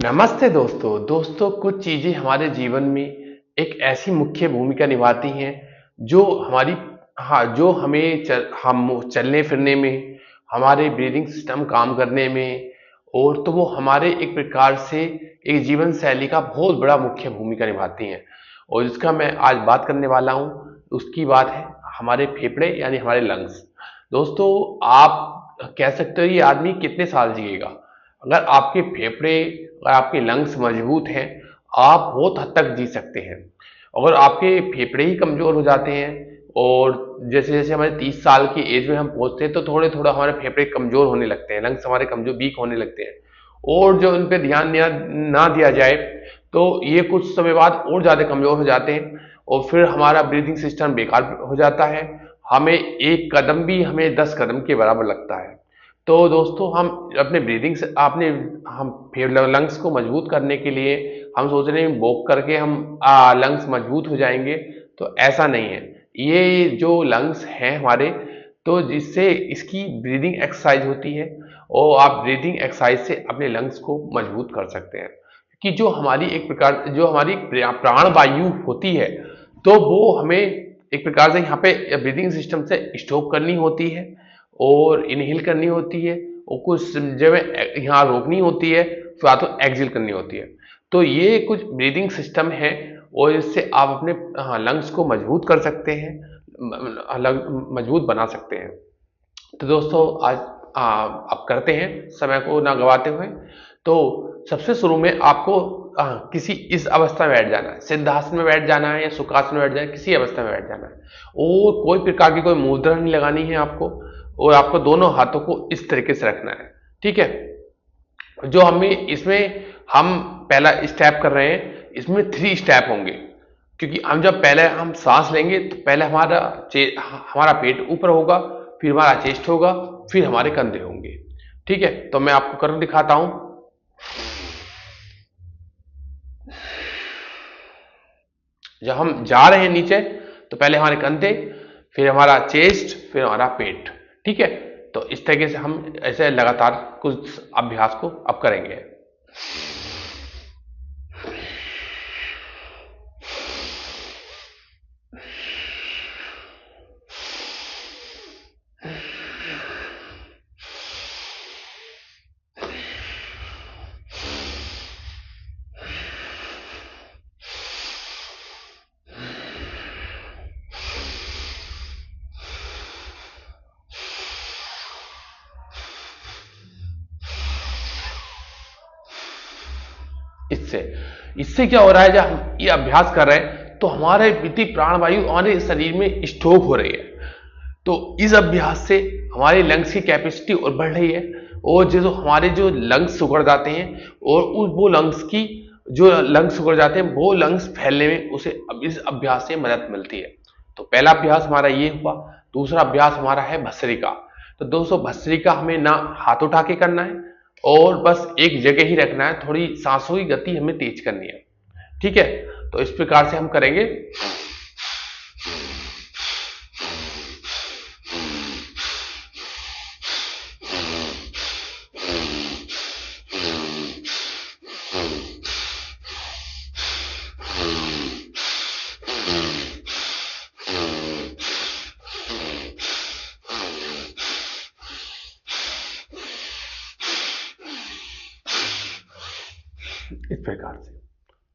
नमस्ते दोस्तों। कुछ चीजें हमारे जीवन में एक ऐसी मुख्य भूमिका निभाती हैं जो हमारी जो हम चलने फिरने में, हमारे ब्रीदिंग सिस्टम काम करने में, और तो वो हमारे एक प्रकार से एक जीवन शैली का बहुत बड़ा मुख्य भूमिका निभाती हैं। और जिसका मैं आज बात करने वाला हूँ उसकी बात है हमारे फेफड़े यानी हमारे लंग्स। दोस्तों, आप कह सकते हो ये आदमी कितने साल जिएगा। अगर आपके फेफड़े और आपके लंग्स मजबूत हैं, आप बहुत हद तक जी सकते हैं। अगर आपके फेफड़े ही कमजोर हो जाते हैं, और जैसे जैसे हमारे 30 साल की एज में हम पहुंचते हैं तो थोड़े थोड़ा हमारे फेफड़े कमजोर होने लगते हैं, लंग्स हमारे कमजोर वीक होने लगते हैं। और जो उन पर ध्यान ना दिया जाए तो ये कुछ समय बाद और ज्यादा कमजोर हो जाते हैं, और फिर हमारा ब्रीदिंग सिस्टम बेकार हो जाता है। हमें एक कदम भी हमें 10 कदम के बराबर लगता है। तो दोस्तों, हम अपने ब्रीदिंग से अपने हम लंग्स को मजबूत करने के लिए हम सोच रहे हैं वॉक करके हम लंग्स मजबूत हो जाएंगे। तो ऐसा नहीं है। ये जो लंग्स हैं हमारे, तो जिससे इसकी ब्रीदिंग एक्सरसाइज होती है, और आप ब्रीदिंग एक्सरसाइज से अपने लंग्स को मजबूत कर सकते हैं। कि जो हमारी प्राण वायु होती है, तो वो हमें एक प्रकार से यहाँ पे ब्रीदिंग सिस्टम से स्टॉप करनी होती है और इनहेल करनी होती है, और कुछ जगह यहाँ रोकनी होती है, फिर तो एक्सहेल करनी होती है। तो ये कुछ ब्रीदिंग सिस्टम है, और इससे आप अपने लंग्स को मजबूत कर सकते हैं, मजबूत बना सकते हैं। तो दोस्तों, आज आप करते हैं समय को ना गवाते हुए। तो सबसे शुरू में आपको किसी इस अवस्था में बैठ जाना है, सिद्धासन में बैठ जाना है या सुखासन में बैठ जाना है, किसी अवस्था में बैठ जाना है। और कोई प्रकार की कोई मुद्रा नहीं लगानी है आपको, और आपको दोनों हाथों को इस तरीके से रखना है। ठीक है। जो हमें इसमें हम पहला स्टेप कर रहे हैं, इसमें 3 स्टेप होंगे। क्योंकि हम जब पहले हम सांस लेंगे तो पहले हमारा पेट ऊपर होगा, फिर हमारा चेस्ट होगा, फिर हमारे कंधे होंगे। ठीक है, तो मैं आपको कर दिखाता हूं। जब हम जा रहे हैं नीचे तो पहले हमारे कंधे, फिर हमारा चेस्ट, फिर हमारा पेट। ठीक है। तो इस तरीके से हम ऐसे लगातार कुछ अभ्यास को अब करेंगे। इससे इससे क्या हो रहा है, जब हम ये अभ्यास कर रहे हैं तो हमारे प्रति प्राणवायु हमारे शरीर में स्टॉक हो रही है। तो इस अभ्यास से हमारे लंग्स की कैपेसिटी और बढ़ रही है, और जो हमारे जो लंग्स सुगड़ जाते हैं, और वो लंग्स की जो लंग्स सुगड़ जाते हैं वो लंग्स फैलने में उसे अब इस अभ्यास से मदद मिलती है। तो पहला अभ्यास हमारा ये हुआ। दूसरा अभ्यास हमारा है भस्त्रिका। तो दोस्तों, भस्त्रिका हमें ना हाथ उठा के करना है, और बस एक जगह ही रखना है, थोड़ी सांसों की गति हमें तेज करनी है। ठीक है। तो इस प्रकार से हम करेंगे। इस प्रकार से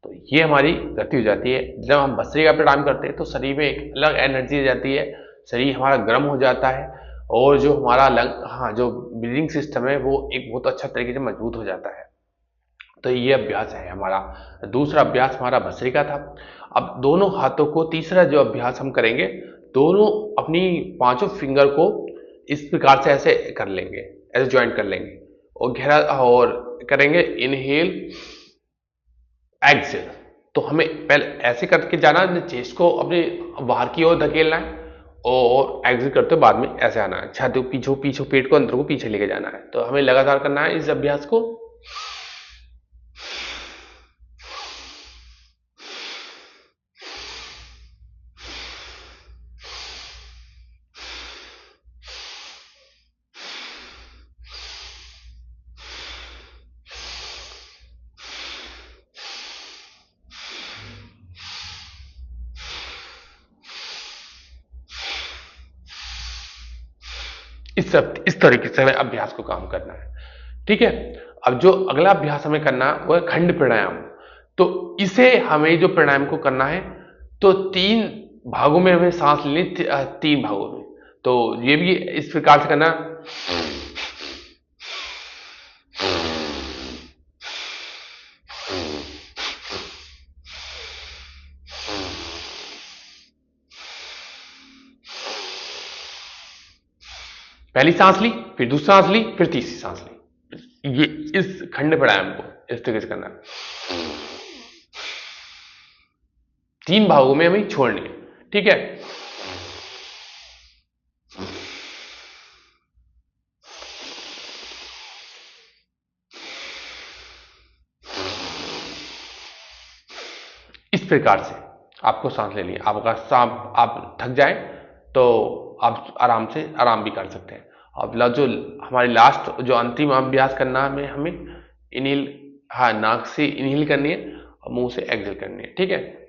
तो ये हमारी गति हो जाती है। जब हम भस्त्रिका प्राणायाम करते हैं तो शरीर में एक अलग एनर्जी आ जाती है, शरीर हमारा गर्म हो जाता है, और जो हमारा जो ब्रीदिंग सिस्टम है वो एक बहुत अच्छा तरीके से मजबूत हो जाता है। तो ये अभ्यास है हमारा। दूसरा अभ्यास हमारा भस्त्रिका था। अब दोनों हाथों को, तीसरा जो अभ्यास हम करेंगे, दोनों अपनी पांचों फिंगर को इस प्रकार से ऐसे कर लेंगे, ऐसे ज्वाइंट कर लेंगे, और गहरा और करेंगे इनहेल एक्सेल। तो हमें पहले ऐसे करके जाना है, चेस्ट को अपने बाहर की ओर धकेलना है, और एक्सेल करते बाद में ऐसे आना है, छाती पीछे पीछे पेट को अंदर को पीछे लेके जाना है। तो हमें लगातार करना है इस अभ्यास को। इस तरीके से हमें अभ्यास को काम करना है। ठीक है। अब जो अगला अभ्यास हमें करना है वो है खंड प्राणायाम। तो इसे हमें जो प्राणायाम को करना है, तो 3 भागों में हमें सांस लेनी, 3 भागों में। तो ये भी इस प्रकार से करना। पहली सांस ली, फिर दूसरी सांस ली, फिर तीसरी सांस ली। ये इस खंड प्राणायाम को इस तरीके से करना है। 3 भागों में हमें छोड़नी है। ठीक है। इस प्रकार से आपको सांस लेनी है। आपका सांप आप थक जाए तो आप आराम से आराम भी कर सकते हैं। अब जो हमारी लास्ट जो अंतिम अभ्यास करना है, हमें इनहेल, हाँ, नाक से इनहेल करनी है और मुंह से एक्सहेल करनी है। ठीक है।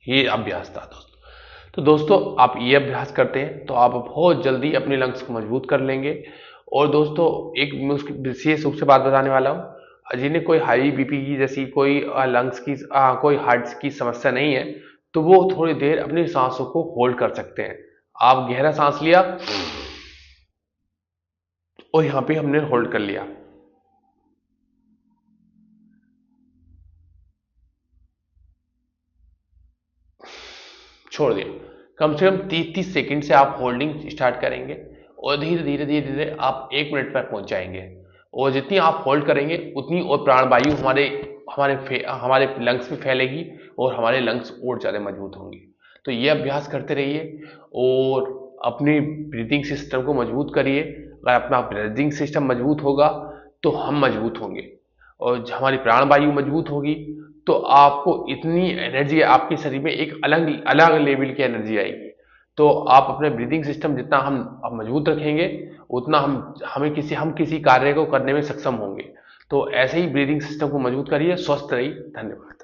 ये अभ्यास था दोस्तों। तो दोस्तों आप ये अभ्यास करते हैं तो आप बहुत जल्दी अपने लंग्स को मजबूत कर लेंगे। और दोस्तों एक विशेष रूप से बात बताने वाला हूँ, जिन्हें कोई हाई बीपी की जैसी कोई लंग्स की कोई हार्ट की समस्या नहीं है, तो वो थोड़ी देर अपनी सांसों को होल्ड कर सकते हैं। आप गहरा सांस लिया और यहाँ पे हमने होल्ड कर लिया, छोड़ दिया। कम से कम 30-30 सेकंड से आप होल्डिंग स्टार्ट करेंगे और धीरे धीरे धीरे धीरे आप 1 मिनट पर पहुंच जाएंगे। और जितनी आप होल्ड करेंगे उतनी और प्राणवायु हमारे हमारे लंग्स में फैलेगी और हमारे लंग्स और ज़्यादा मजबूत होंगे। तो ये अभ्यास करते रहिए और अपनी ब्रीदिंग सिस्टम को मजबूत करिए। अगर अपना ब्रीदिंग सिस्टम मजबूत होगा तो हम मजबूत होंगे, और हमारी प्राणवायु मजबूत होगी तो आपको इतनी एनर्जी आपके शरीर में एक अलग अलग लेवल की एनर्जी आएगी। तो आप अपने ब्रीदिंग सिस्टम जितना हम मजबूत रखेंगे उतना हम किसी कार्य को करने में सक्षम होंगे। तो ऐसे ही ब्रीदिंग सिस्टम को मजबूत करिए। स्वस्थ रहिए। धन्यवाद।